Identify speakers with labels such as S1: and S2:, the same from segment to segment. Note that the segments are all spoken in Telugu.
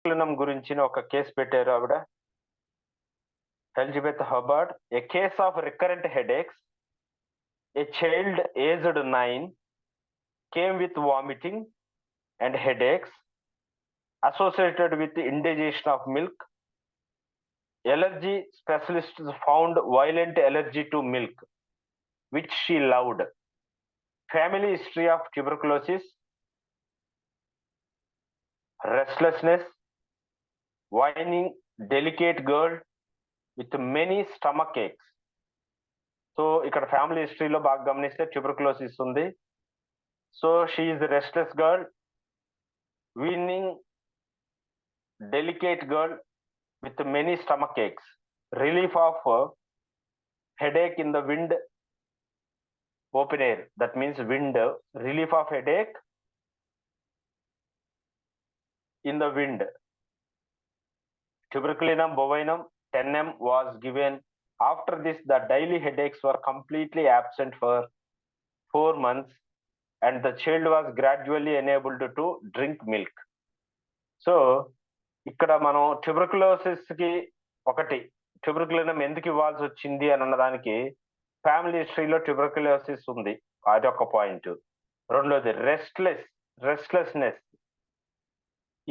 S1: ట్యుబర్కులినం గురించిన ఒక కేసు పెట్టారు ఆవిడ, Elizabeth Hubbard. A case of recurrent headaches, a child aged 9 came with vomiting and headaches associated with indigestion of milk. Allergy specialists found violent allergy to milk, which she loved. Family history of tuberculosis, restlessness, whining, delicate girl with many stomach aches. So ఇక్కడ ఫ్యామిలీ హిస్టరీలో బాగా గమనిస్తే ట్యూబర్కులోసిస్ ఉంది. So she is restless girl, weaning, delicate girl with many stomach aches, relief of headache in the wind, open air, that means wind, relief of headache in the wind. Tuberculinum bovinum 10 mg was given. After this, the daily headaches were completely absent for 4 months and the child was gradually enabled to drink milk. So ఇక్కడ మనం ట్యూబర్కులోసిస్ కి ఒకటి ట్యూబర్కులినం ఎందుకు ఇవ్వాల్సి వచ్చింది అని అన్నదానికి ఫ్యామిలీ హిస్టరీలో ట్యూబర్కులోసిస్ ఉంది, అది ఒక పాయింట్. రెండోది రెస్ట్లెస్నెస్.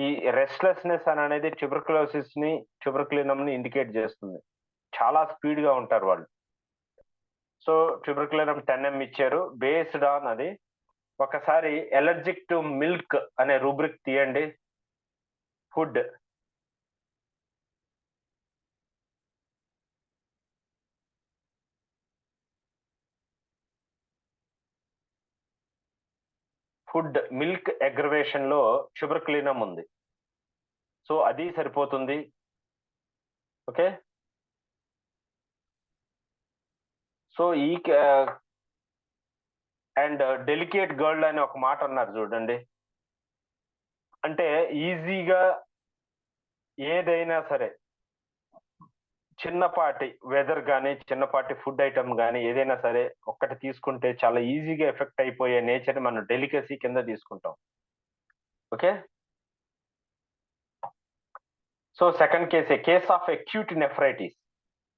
S1: ఈ రెస్ట్లెస్నెస్ అని అనేది ట్యూబర్కులోసిస్ ని ట్యూబర్కులినం ని ఇండికేట్ చేస్తుంది. చాలా స్పీడ్ గా ఉంటారు వాళ్ళు. సో ట్యూబర్కులినం 10 mg ఇచ్చారు. బేస్డ్ ఆన్ అది ఒకసారి ఎలర్జిక్ టు మిల్క్ అనే రూబ్రిక్ తీయండి. ఫుడ్ మిల్క్ అగ్రవేషన్ లో ట్యూబర్కులినం ఉంది. సో అది సరిపోతుంది. ఓకే, సో ఈ అండ్ డెలికేట్ గర్ల్ అని ఒక మాట అన్నారు చూడండి. అంటే ఈజీగా ఏదైనా సరే చిన్నపాటి వెదర్ కానీ చిన్నపాటి ఫుడ్ ఐటమ్ కానీ ఏదైనా సరే ఒక్కటి తీసుకుంటే చాలా ఈజీగా ఎఫెక్ట్ అయిపోయే నేచర్ మనం డెలికసీ కింద తీసుకుంటాం. Okay, so second case of acute nephritis.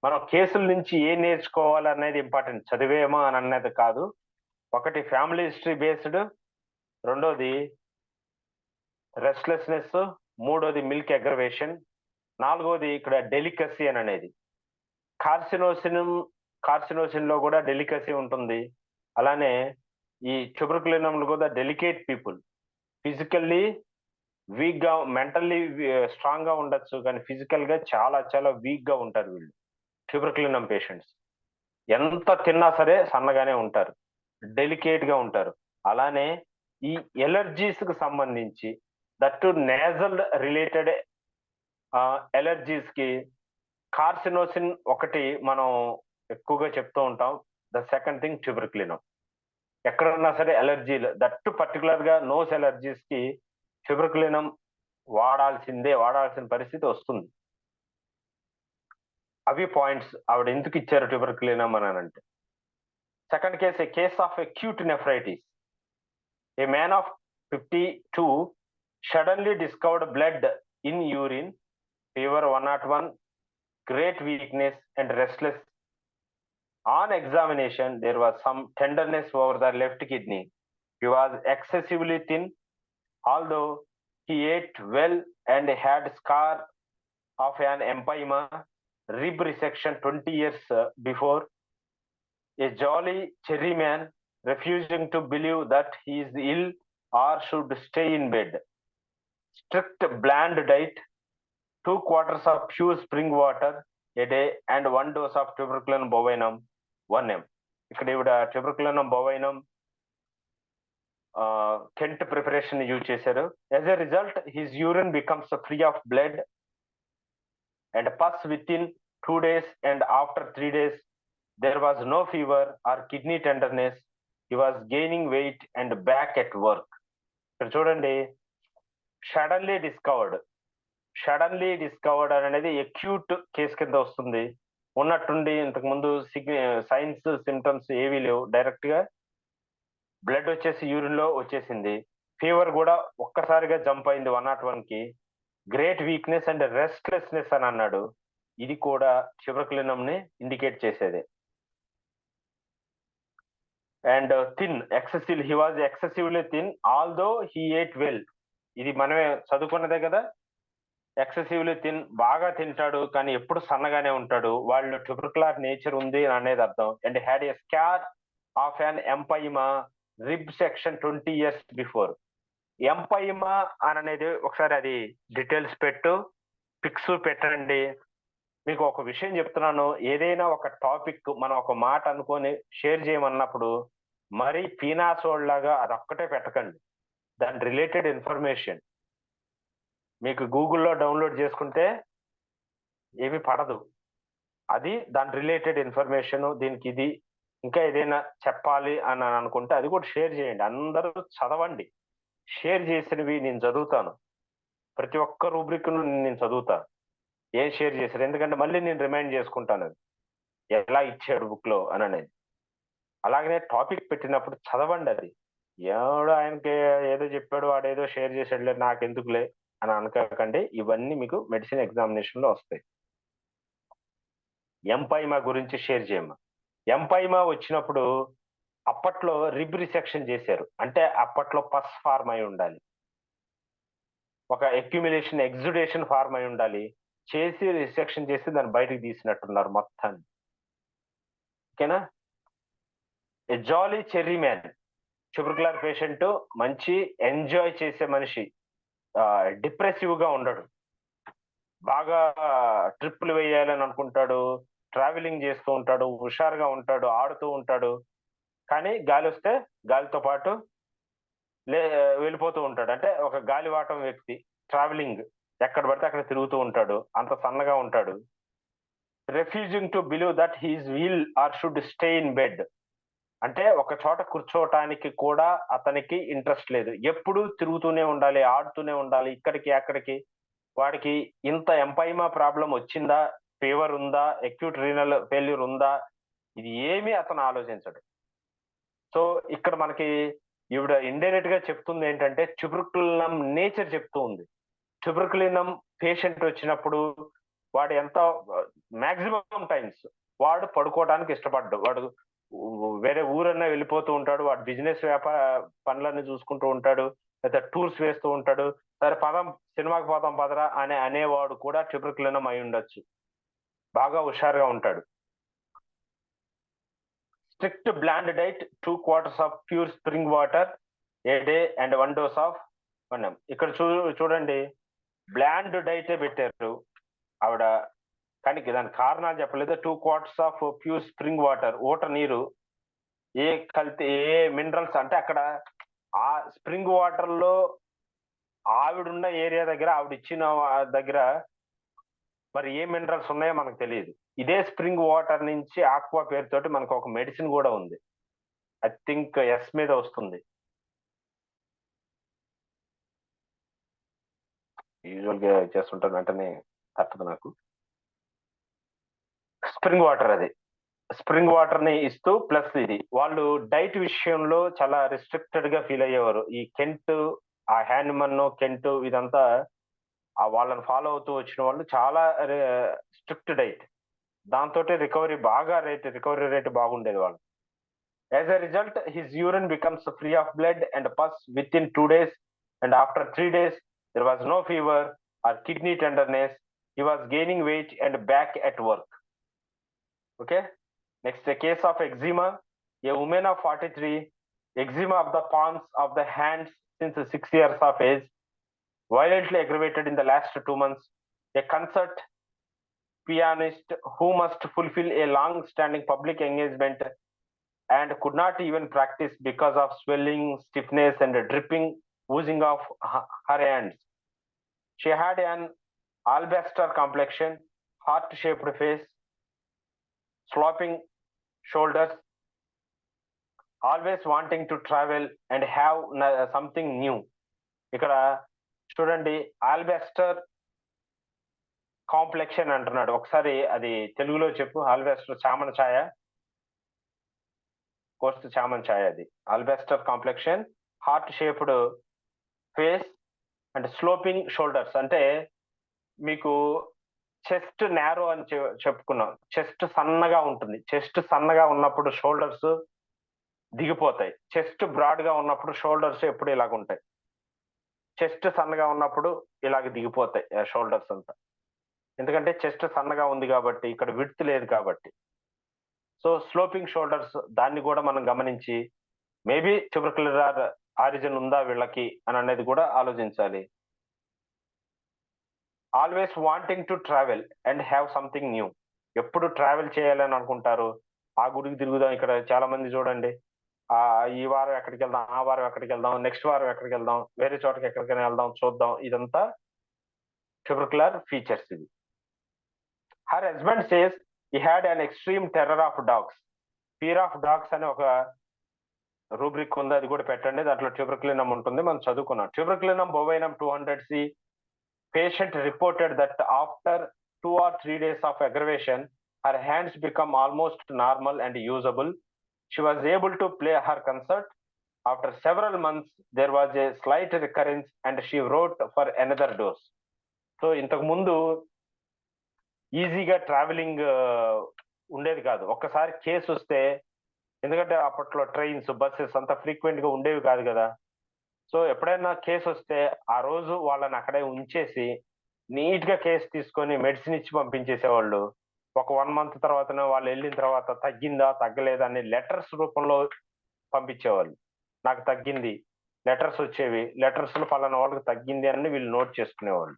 S1: మనం కేసుల నుంచి ఏం నేర్చుకోవాలనేది ఇంపార్టెంట్, చదివేమో అని అన్నది కాదు. ఒకటి ఫ్యామిలీ హిస్టరీ బేస్డ్, రెండోది రెస్ట్లెస్నెస్, మూడోది మిల్క్ అగ్రవేషన్, నాలుగోది ఇక్కడ డెలికసీ అని అనేది. కార్సినోసిన్ లో కూడా డెలికసీ ఉంటుంది. అలానే ఈ ట్యూబర్కులినంలో కూడా డెలికేట్ పీపుల్, ఫిజికల్లీ వీక్ గా, మెంటల్లీ స్ట్రాంగ్ గా ఉండొచ్చు కానీ ఫిజికల్ గా చాలా చాలా వీక్ గా ఉంటారు వీళ్ళు ట్యూబర్కులినం పేషెంట్స్. ఎంత తిన్నా సరే సన్నగానే ఉంటారు, డెలికేట్ గా ఉంటారు. అలానే ఈ ఎలర్జీస్ కు సంబంధించి దట్టు నేజల్ రిలేటెడ్ ఎలర్జీస్ కి కార్సినోసిన్ ఒకటి మనం ఎక్కువగా చెప్తూ ఉంటాం. The second thing tuberculinum. ఎక్కడన్నా సరే ఎలర్జీలు, దట్టు పర్టికులర్ గా నోస్ ఎలర్జీస్ కి ట్యూబర్కులినం వాడాల్సిన పరిస్థితి వస్తుంది. అవి పాయింట్స్ ఆవిడ ఎందుకు ఇచ్చారు ట్యూబర్కులినం అని అంటే. Second case of acute nephritis. A man of 52 suddenly discovered blood in urine, fever 101, great weakness and restless. On examination, there was some tenderness over the left kidney. He was excessively thin, although he ate well and had scar of an empyema, rib resection 20 years before. A jolly cherry man, refusing to believe that he is ill or should stay in bed. Strict bland diet, 2 quarters of pure spring water a day and 1 dose of tuberculinum bovinum 1 mg. ఇక్కడ ఇవిడ ట్యూబర్కులినం బోవైనం కెంట్ ప్రిపరేషన్ యూజ్ చేశారు. As a result his urine becomes free of blood and pus within 2 days and after 3 days there was no fever or kidney tenderness. He was gaining weight and back at work. ఇక్కడ చూడండి, సడన్లీ డిస్కవర్డ్ అనేది అక్యూట్ కేసు కింద వస్తుంది. ఉన్నట్టుండి ఇంతకు ముందు సైన్స్ సిమ్టమ్స్ ఏవీ లేవు, డైరెక్ట్ గా బ్లడ్ వచ్చేసి యూరిన్ లో వచ్చేసింది. ఫీవర్ కూడా ఒక్కసారిగా జంప్ అయింది 101 కి. గ్రేట్ వీక్నెస్ అండ్ రెస్ట్లెస్నెస్ అని అన్నాడు. ఇది కూడా ట్యూబర్కులినం ని ఇండికేట్ చేసేదే. And thin, excessive, he was excessively thin although he ate well. ఇది మనమే చదువుకున్నదే కదా. ఎక్సెసివ్లీ థిన్, బాగా తింటాడు కానీ ఎప్పుడు సన్నగానే ఉంటాడు. వాళ్ళు ట్యూబర్కులర్ నేచర్ ఉంది అనేది అర్థం. And had a scar of an empyema rib section 20 years before. Empyema అని అనేది ఒకసారి అది డీటెయిల్స్ పిక్స్ పెట్టండి. మీకు ఒక విషయం చెప్తున్నాను, ఏదైనా ఒక టాపిక్ మనం ఒక మాట అనుకొని షేర్ చేయమన్నప్పుడు మరీ పీనాసోడ్ అది ఒక్కటే పెట్టకండి. దాని రిలేటెడ్ ఇన్ఫర్మేషన్ మీకు గూగుల్లో డౌన్లోడ్ చేసుకుంటే ఏమి పడదు. అది దాని రిలేటెడ్ ఇన్ఫర్మేషన్, దీనికి ఇది ఇంకా ఏదైనా చెప్పాలి అని అనుకుంటే అది కూడా షేర్ చేయండి. అందరూ చదవండి. షేర్ చేసినవి నేను చదువుతాను. ప్రతి ఒక్క రూబ్రిక్ నేను చదువుతాను ఏం షేర్ చేశారు, ఎందుకంటే మళ్ళీ నేను రిమైండ్ చేసుకుంటాను అది ఎలా ఇచ్చాడు బుక్ లో అని అనేది. అలాగనే టాపిక్ పెట్టినప్పుడు చదవండి. అది ఎవడో ఆయనకి ఏదో చెప్పాడు వాడేదో షేర్ చేసాడులే నాకెందుకులే అని అనుకోకండి. ఇవన్నీ మీకు మెడిసిన్ ఎగ్జామినేషన్ లో వస్తాయి. ఎంపైమా గురించి షేర్ చేయమ్మా. ఎంపైమా వచ్చినప్పుడు అప్పట్లో రిబ్ రిసెక్షన్ చేశారు. అంటే అప్పట్లో పస్ ఫార్మ్ అయి ఉండాలి, ఒక అక్యుమిలేషన్ ఎగ్జుడేషన్ ఫార్మ్ అయి ఉండాలి. చేసి రిసెక్షన్ చేసి దాన్ని బయటకు తీసినట్టున్నారు మొత్తాన్ని. ఓకేనా. ఏ జాలీ చెర్రీ మ్యాన్, ట్యూబర్కులర్ పేషెంట్, మంచి ఎంజాయ్ చేసే మనిషి, డిప్రెసివ్ గా ఉండడు, బాగా ట్రిప్పులు వేయాలని అనుకుంటాడు, ట్రావెలింగ్ చేస్తూ ఉంటాడు, హుషారుగా ఉంటాడు, ఆడుతూ ఉంటాడు. కానీ గాలి వస్తే గాలితో పాటు వెళ్ళిపోతూ ఉంటాడు. అంటే ఒక గాలివాటం వ్యక్తి, ట్రావెలింగ్ ఎక్కడ పడితే అక్కడ తిరుగుతూ ఉంటాడు, అంత సన్నగా ఉంటాడు. Refusing to believe that he's will or should stay in bed, అంటే ఒక చోట కూర్చోవటానికి కూడా అతనికి ఇంట్రెస్ట్ లేదు, ఎప్పుడు తిరుగుతూనే ఉండాలి, ఆడుతూనే ఉండాలి, ఇక్కడికి అక్కడికి. వాడికి ఇంత ఎంపైమా ప్రాబ్లం వచ్చిందా, ఫీవర్ ఉందా, అక్యూట్ రీనల్ ఫెయిల్యూర్ ఉందా, ఇది ఏమీ అతను ఆలోచించడు. సో ఇక్కడ మనకి ఈవిడ ఇండైరెక్ట్ గా చెప్తుంది ఏంటంటే ట్యూబర్కులినం నేచర్ చెప్తూ ఉంది. ట్యూబర్కులినం పేషెంట్ వచ్చినప్పుడు వాడు ఎంత మాక్సిమం టైమ్స్ వాడు పడుకోవడానికి ఇష్టపడ్డు. వాడు వేరే ఊరన్నా వెళ్ళిపోతూ ఉంటాడు, వాడు బిజినెస్ వ్యాపార పనులన్నీ చూసుకుంటూ ఉంటాడు, లేదా టూర్స్ వేస్తూ ఉంటాడు. సరే పదం సినిమాకి పోతాం పదరా అనేవాడు కూడా ట్యూబర్కులినం అయి ఉండొచ్చు. బాగా హుషారుగా ఉంటాడు. Strict bland diet, 2 quarters of pure spring water a day and 1 dose of వన్నం. ఇక్కడ చూడండి, బ్లాండ్ డైటే పెట్టారు ఆవిడ, కానీ దాని కారణాలు చెప్పలేదు. 2 quarters of pure spring water, ఊట నీరు, ఏ కల్తీ ఏ మినరల్స్ అంటే అక్కడ ఆ స్ప్రింగ్ వాటర్ లో ఆవిడున్న ఏరియా దగ్గర ఆవిడ ఇచ్చిన దగ్గర మరి ఏ మినరల్స్ ఉన్నాయో మనకు తెలియదు. ఇదే స్ప్రింగ్ వాటర్ నుంచి ఆక్వా పేరుతోటి మనకు ఒక మెడిసిన్ కూడా ఉంది, ఐ థింక్ ఎస్ మీద వస్తుంది. యూజువల్ గా చేస్తుంటాను వెంటనే తప్పదు నాకు. స్ప్రింగ్ వాటర్, అది స్ప్రింగ్ వాటర్ ని ఇస్తూ ప్లస్ ఇది వాళ్ళు డైట్ విషయంలో చాలా రిస్ట్రిక్టెడ్ గా ఫీల్ అయ్యేవారు. ఈ కెంట్, ఆ హ్యాండ్మన్ కెంట్ ఇదంతా వాళ్ళని ఫాలో అవుతూ వచ్చిన వాళ్ళు చాలా స్ట్రిక్ట్ డైట్, దాంతో రికవరీ రేట్ బాగుండేది వాళ్ళు. As a result his urine becomes free of blood and pus within 2 days, and after 3 days there was no fever or kidney tenderness. He was gaining weight and back at work. Okay. Next, a case of eczema. A woman of 43, eczema of the palms of the hands since 6 years of age, violently aggravated in the last 2 months. A concert pianist who must fulfill a long-standing public engagement and could not even practice because of swelling, stiffness, and dripping oozing of her hands. She had an alabaster complexion, heart-shaped face, sloping shoulders, always wanting to travel and have something new. ఇక్కడ చూడండి, ఆల్బెస్టర్ కాంప్లెక్షన్ అంటున్నాడు. ఒకసారి అది తెలుగులో చెప్పు. ఆల్బెస్టర్ చామన ఛాయ, కోర్స్ చామన్ ఛాయ. అది alabaster complexion, heart shaped face and sloping shoulders, అంటే మీకు చెస్ట్ నేరో అని చెప్పుకున్నాం. చెస్ట్ సన్నగా ఉంటుంది. చెస్ట్ సన్నగా ఉన్నప్పుడు షోల్డర్స్ దిగిపోతాయి. చెస్ట్ బ్రాడ్‌గా ఉన్నప్పుడు షోల్డర్స్ ఎప్పుడు ఇలాగుంటాయి. చెస్ట్ సన్నగా ఉన్నప్పుడు ఇలాగ దిగిపోతాయి షోల్డర్స్ అంతా. ఎందుకంటే చెస్ట్ సన్నగా ఉంది గాబట్టి, ఇక్కడ విడ్త్ లేదు కాబట్టి. సో, స్లోపింగ్ షోల్డర్స్ దాన్ని గూడా మనం గమనించి, మేబీ ట్యూబర్క్యులర్ ఆరిజిన్ ఉందా వీళ్ళకి అననేది గూడా ఆలోచించాలి. Always wanting to travel and have something new. ఎప్పుడు ట్రావెల్ చేయాలని అనుకుంటారు. ఆ గుడికి తిరుగుదాం. ఇక్కడ చాలా మంది చూడండి. ఈ వారం ఎక్కడికెళ్దాం, ఆ వారం ఎక్కడికెళ్దాం, నెక్స్ట్ వారం ఎక్కడికెళ్దాం, వేరే చోటకి ఎక్కడికైనా ఎళ్దాం చూద్దాం. ఇదంతా ట్యూబర్క్యులర్ ఫీచర్స్ ఇవి. Her husband says he had an extreme terror of dogs. Fear of dogs అని ఒక రూబ్రిక్ ఉంది. అది కూడా పెట్టండి. దాంట్లో ట్యూబర్క్యులినం ఉంటుంది. మనం చదువుకున్నాం. ట్యూబర్క్యులినం బోవైనం 200C patient reported that after 2 or 3 days of aggravation, her hands become almost normal and usable. She was able to play her concert. After several months, there was a slight recurrence and she wrote for another dose. So, ఇంతకు ముందు ఈజీగా ట్రావెలింగ్ ఉండేది కాదు. ఒక్కసారి కేసు వస్తే, ఎందుకంటే అప్పట్లో ట్రైన్స్, బసెస్ అంత ఫ్రీక్వెంట్‌గా ఉండేవి కాదు కదా! సో, ఎప్పుడైనా కేసొస్తే ఆ రోజు వాళ్ళని అక్కడే ఉంచేసి, నీట్‌గా కేస్ తీసుకొని మెడిసిన్ ఇచ్చి పంపించేసేవాళ్ళు. ఒక 1 మంత్ తర్వాతనో వాళ్ళెళ్ళిన తర్వాత తగ్గిందా? తగ్గలేదా? అని లెటర్స్ రూపంలో పంపించేవాళ్ళు. నాకు తగ్గింది. లెటర్స్ వచ్చేవి. లెటర్స్‌లో పలానా వాళ్ళకి తగ్గింది అని వీళ్ళు నోట్ చేసుకునేవాళ్ళు.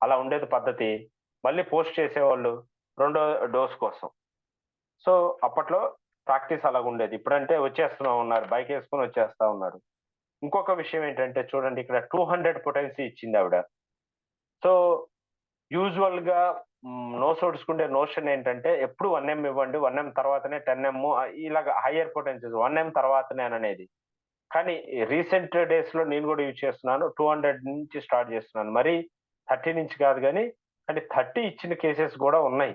S1: అలా ఉండేది పద్ధతి. మళ్ళీ పోస్ట్ చేసేవాళ్ళు రెండో డోస్ కోసం. సో, అప్పట్లో ప్రాక్టీస్ అలాగుండేది. ఇప్పుడంటే వచ్చేస్తున్నాం ఉన్నారు. బైకేసుకొని వచ్చేస్తా ఉన్నారు. ఇంకొక విషయం ఏంటంటే చూడండి, ఇక్కడ 200 పొటెన్సీ ఇచ్చిందావిడ. సో, యూజువల్‌గా నోసోడ్స్‌కుండే నోషన్ ఏంటంటే ఎప్పుడు 1 ఇవ్వండి. 1 తర్వాతనే 10 ఇలాగ హైయర్ పొటెన్సీస్ 1 తర్వాతనే అననేది. కానీ రీసెంట్ డేస్‌లో నేను గూడా యూజ్ చేస్తున్నాను. 200 నుంచి స్టార్ట్ చేస్తున్నాను. మరీ 30 నుంచి కాదు గానీ, కానీ 30 ఇచ్చిన కేసెస్ గూడా ఉన్నాయి.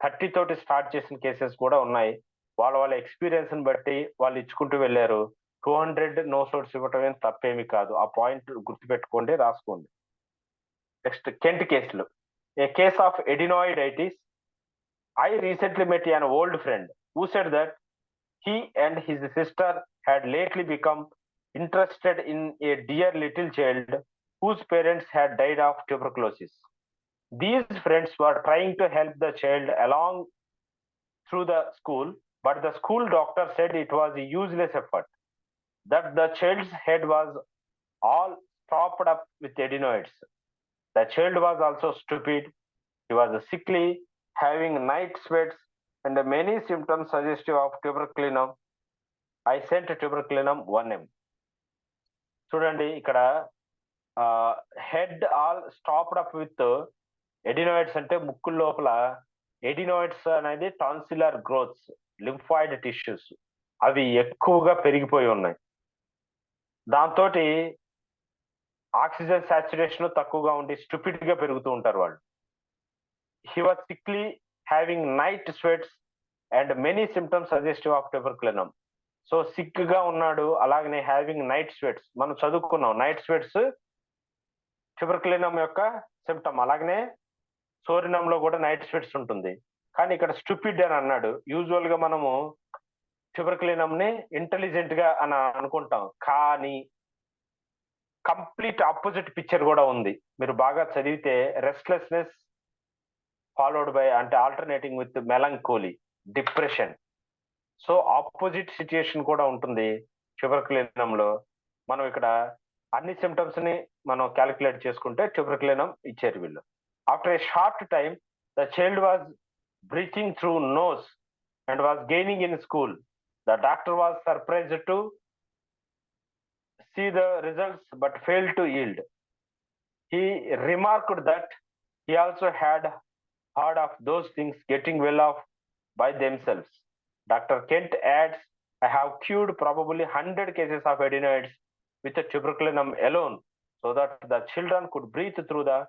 S1: 30 తోటి స్టార్ట్ చేసిన కేసెస్ కూడా ఉన్నాయి. వాళ్ళ ఎక్స్‌పీరియన్స్‌ని బట్టి వాళ్ళు ఇచ్చుకుంటూ వెళ్లారు. 200 నోసోడ్స్ ఇవ్వటం ఏం తప్పేమి కాదు. ఆ పాయింట్ గుర్తుపెట్టుకోండి, రాసుకోండి. నెక్స్ట్ కెంట్ కేసులు. A case of adenoiditis. I recently met an old friend who said that he and his sister had lately become interested in a dear little child whose parents had died of tuberculosis. These friends were trying to help the child along through the school, but the school doctor said it was a useless effort, that the child's head was all stopped up with adenoids. The child was also stupid. He was sickly, having night sweats, and many symptoms suggestive of tuberculinum. I sent tuberculinum 1M. చూడండి ఇక్కడ head all stopped up with adenoids అంటే ముక్కు లోపల ఎడినాయిడ్స్ అనేది టాన్సిలర్ గ్రోత్స్, లింఫాయిడ్ టిష్యూస్ అవి ఎక్కువగా పెరిగిపోయి ఉన్నాయి. దాంతోటి ఆక్సిజన్ సాచురేషన్ తక్కువగా ఉండి స్టూపిడ్ గా పెరుగుతూ ఉంటారు వాళ్ళు. He was sickly, having night sweats and many symptoms suggestive of tuberculinum. So sick గా ఉన్నాడు, అలాగనే హ్యావింగ్ నైట్ స్వెట్స్ మనం చదువుకున్నాం. నైట్ స్వెట్స్ ట్యూబర్కులినం యొక్క సిమ్టమ్. అలాగనే సోరినంలో కూడా నైట్ స్వెట్స్ ఉంటుంది. కానీ ఇక్కడ స్టూపిడ్ అని అన్నాడు. యూజువల్ గా మనము ట్యూబర్కులినం ని ఇంటెలిజెంట్ గా అని అనుకుంటాం, కానీ కంప్లీట్ ఆపోజిట్ పిక్చర్ కూడా ఉంది. మీరు బాగా చదివితే రెస్ట్లెస్నెస్ ఫాలోడ్ బై అంటే alternating with melancholy, depression. So opposite situation కూడా ఉంటుంది ట్యూబర్కులినంలో. మనం ఇక్కడ అన్ని సిమ్టమ్స్ ని మనం క్యాలిక్యులేట్ చేసుకుంటే ట్యూబర్కులినం ఇచ్చారు వీళ్ళు. After a short time the child was breathing through nose and was gaining in school. The doctor was surprised to see the results but failed to yield. He remarked that he also had heard of those things getting well off by themselves. Dr. Kent adds, I have cured probably 100 cases of adenoids with a tuberculinum alone, so that the children could breathe through the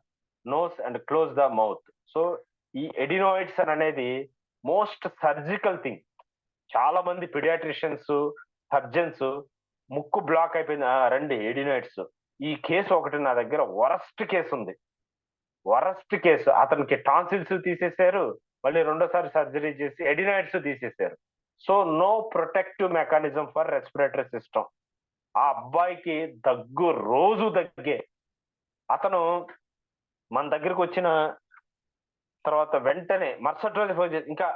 S1: nose and close the mouth. So, ఈ ఎడినాయిడ్స్ అనేది మోస్ట్ సర్జికల్ థింగ్. చాలా మంది పిడియాట్రిషియన్స్, సర్జన్స్ ముక్కు బ్లాక్ అయిపోయింది, రండి ఎడినాయిడ్స్. ఈ కేసు ఒకటి నా దగ్గర వరస్ట్ కేసు ఉంది. వరస్ట్ కేసు, అతనికి టాన్సిల్స్ తీసేశారు, మళ్ళీ రెండోసారి సర్జరీ చేసి ఎడినాయిడ్స్ తీసేశారు. So no protective mechanism for respiratory system. ఆ అబ్బాయికి దగ్గు రోజు దగ్గే. అతను మన దగ్గరికి వచ్చిన తర్వాత వెంటనే మరుసటి రోజు ఫోన్ చేసి, ఇంకా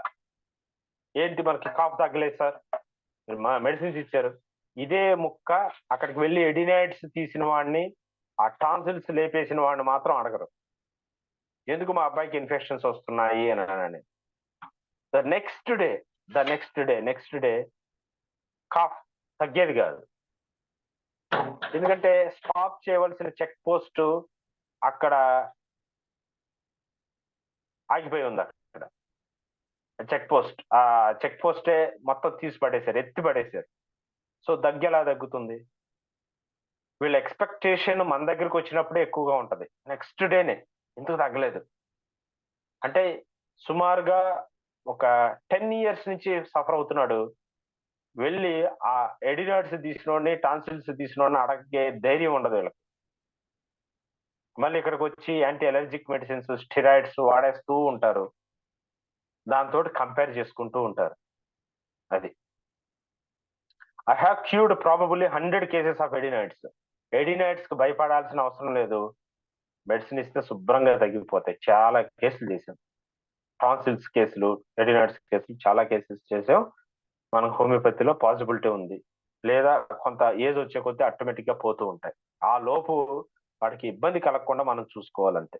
S1: ఏంటి మనకి కాఫ్ తగ్గలేదు సార్, మెడిసిన్స్ ఇచ్చారు. ఇదే ముక్క అక్కడికి వెళ్ళి ఎడినాయిడ్స్ తీసిన వాడిని, ఆ టాన్సిల్స్ లేపేసిన వాడిని మాత్రం అడగరు, ఎందుకు మా అబ్బాయికి ఇన్ఫెక్షన్స్ వస్తున్నాయి అని. ద నెక్స్ట్ డే కాఫ్ తగ్గేది కాదు. ఎందుకంటే స్టాప్ చేయవలసిన చెక్ పోస్ట్ అక్కడ ఆగిపోయి ఉంది. అక్కడ చెక్ పోస్టే మొత్తం తీసి పడేశారు, ఎత్తి పడేశారు. సో దగ్గు ఎలా తగ్గుతుంది? వీళ్ళ ఎక్స్పెక్టేషన్ మన దగ్గరికి వచ్చినప్పుడే ఎక్కువగా ఉంటది, నెక్స్ట్ డేనే ఎందుకు తగ్గలేదు అంటే. సుమారుగా ఒక 10 years నుంచి సఫర్ అవుతున్నాడు. వెళ్ళి ఆ ఎడినాయిడ్స్ తీసినోడిని, టాన్సిల్స్ తీసినోడిని అడగే ధైర్యం ఉండదు వీళ్ళకి. మళ్ళీ ఇక్కడికి వచ్చి యాంటీ అలర్జిక్ మెడిసిన్స్, స్టిరాయిడ్స్ వాడేస్తూ ఉంటారు, దాంతో కంపేర్ చేసుకుంటూ ఉంటారు. అది I have cured probably 100 cases of adenoids. Adenoids కు భయపడాల్సిన అవసరం లేదు, మెడిసిన్ ఇస్తే శుభ్రంగా తగ్గిపోతాయి. చాలా కేసులు చేశాం, టాన్సిల్స్ కేసులు, ఎడినాయిడ్స్ కేసులు చాలా కేసెస్ చేసాం. మనకు హోమియోపతిలో పాసిబిలిటీ ఉంది. లేదా కొంత ఏజ్ వచ్చే కొద్దీ ఆటోమేటిక్ గా పోతూ ఉంటాయి. ఆ లోపు వాడికి ఇబ్బంది కలగకుండా మనం చూసుకోవాలంతే.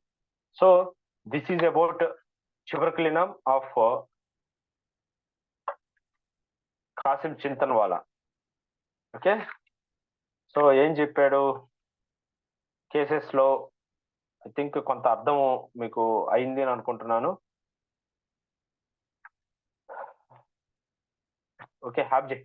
S1: So this is about tuberculinum of Kasim Chintanwala. Okay, so ఏం చెప్పాడు కేసెస్ లో, ఐ థింక్ కొంత అర్థం మీకు అయింది అని అనుకుంటున్నాను. ఓకే, హాబ్జీ.